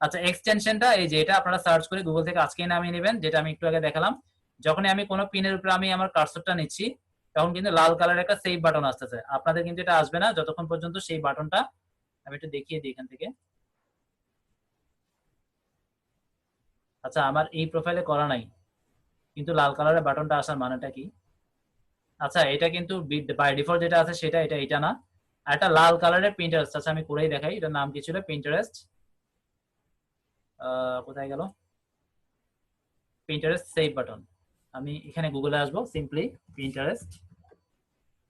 আচ্ছা, এক্সটেনশনটা এই যে এটা আপনারা সার্চ করে গুগল থেকে আজকেই নামিয়ে নেবেন, যেটা আমি একটু আগে দেখালাম। যখনই আমি কোনো পিনের উপরে আমি আমার কার্সরটা নিচ্ছি, তখন কিন্তু লাল কালারের একটা সেভ বাটন আসতেছে। আপনাদের কিন্তু এটা আসবে না যতক্ষণ পর্যন্ত সেই বাটনটা, আমি একটু দেখিয়ে দিই এখান থেকে। আচ্ছা, আমার এই প্রোফাইলে করা নাই, কিন্তু লাল কালারের বাটনটা আসার মানেটা কি? আচ্ছা, এটা কিন্তু বাই ডিফল্ট যেটা আছে সেটা, এটা না। আর একটা লাল কালারের প্রিন্টারেস্ট আছে, আমি করেই দেখাই। এটার নাম কি ছিল? প্রিন্টারেস্ট। কোথায় গেল? Pinterest save button. আমি এখানে গুগলে আসবো, simply Pinterest,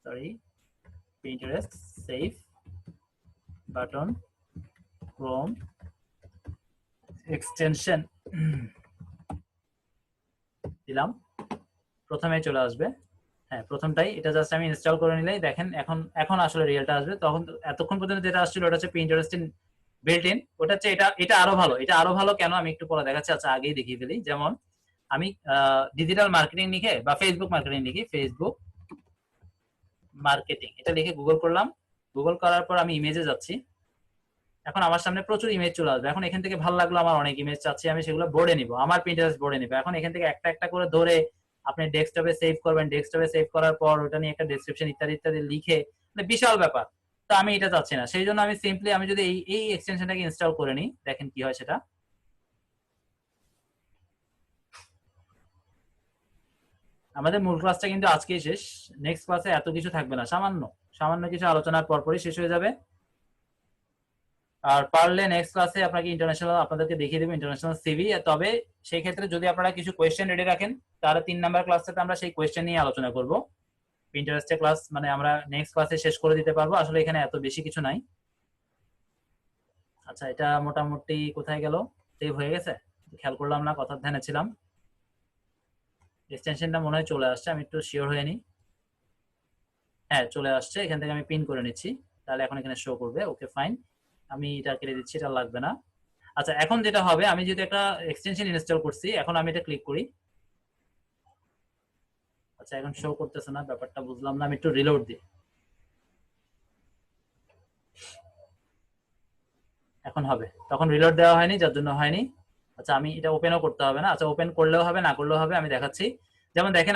sorry, Pinterest save button Chrome extension দিলাম, প্রথমে চলে আসবে। হ্যাঁ, প্রথমটাই এটা, জাস্ট আমি ইনস্টল করে নিলেই দেখেন এখন এখন আসলে রিয়েলটা আসবে। তখন এতক্ষণ পর্যন্ত যেটা আসছিল ওটা হচ্ছে প্রিন্টারেস্ট বিল্ট ইন, ওটা হচ্ছে এটা। এটা আরো ভালো, এটা আরো ভালো কেন আমি একটু পরে দেখাচ্ছি। আচ্ছা, আগেই দেখিয়ে ফেলি। যেমন আমি ডিজিটাল মার্কেটিং লিখে বা ফেসবুক মার্কেটিং লিখি, ফেসবুক মার্কেটিং এটা লিখে গুগল করলাম। গুগল করার পর আমি ইমেজে যাচ্ছি। এখন আমার সামনে প্রচুর ইমেজ চলে আসবে। এখন এখান থেকে ভালো লাগলো, আমার অনেক ইমেজ চাচ্ছি, আমি সেগুলো বোর্ডে নিব, আমার প্রিন্টারেস্ট বোর্ডে নিব। এখন এখান থেকে একটা একটা করে ধরে আপনি ডেস্কটপে সেভ করবেন। ডেস্কটপে সেভ করার পর ওটা নিয়ে একটা ডেসক্রিপশন ইত্যাদি ইত্যাদি লিখে, মানে বিশাল ব্যাপার। তো আমি এটা চাচ্ছি না, সেই জন্য আমি সিম্পলি আমি যদি এই এই এক্সটেনশনটাকে ইনস্টল করে নিই, দেখেন কি হয় সেটা। আমাদের মূল ক্লাসটা কিন্তু আজকেই শেষ। নেক্সট ক্লাসে এত কিছু থাকবে না, সামান্য সামান্য কিছু আলোচনার পরপরই শেষ হয়ে যাবে। আর পারলে নেক্সট ক্লাসে আপনাকে ইন্টারন্যাশনাল আপনাদেরকে দেখিয়ে দেবো, ইন্টারন্যাশনাল সিভি। তবে সেই ক্ষেত্রে যদি আপনারা কিছু কোয়েশ্চেন রেডি রাখেন, তাহলে 3 নাম্বার ক্লাসটাতে আমরা সেই কোয়েশ্চেন নিয়ে আলোচনা করব। ইন্টারেস্টের ক্লাস মানে আমরা নেক্সট ক্লাসে শেষ করে দিতে পারবো, আসলে এখানে এত বেশি কিছু নাই। আচ্ছা, এটা মোটামুটি কোথায় গেল? সেভ হয়ে গেছে, খেয়াল করলাম না, কথার ধ্যানে ছিলাম। এক্সটেনশনটা মনে হয় চলে আসছে, আমি একটু শিওর হয়ে নিই। হ্যাঁ, চলে আসছে। এখান থেকে আমি পিন করে নিচ্ছি, তাহলে এখন এখানে শো করবে। ওকে, ফাইন। আমি এটা কেটে দিচ্ছি, এটা লাগবে না। আচ্ছা, এখন যেটা হবে, আমি যেহেতু একটা এক্সটেনশন ইনস্টল করছি, এখন আমি এটা ক্লিক করি। আচ্ছা, এখন শো করতেছে না, ব্যাপারটা বুঝলাম না। আমি একটু রিলোড দিই, এখন হবে। তখন রিলোড দেওয়া হয়নি, যার জন্য হয়নি। আচ্ছা, আমি এটা ওপেনও করতে হবে না। আচ্ছা, ওপেন করলেও হবে, না করলেও হবে, আমি দেখাচ্ছি। যেমন দেখেন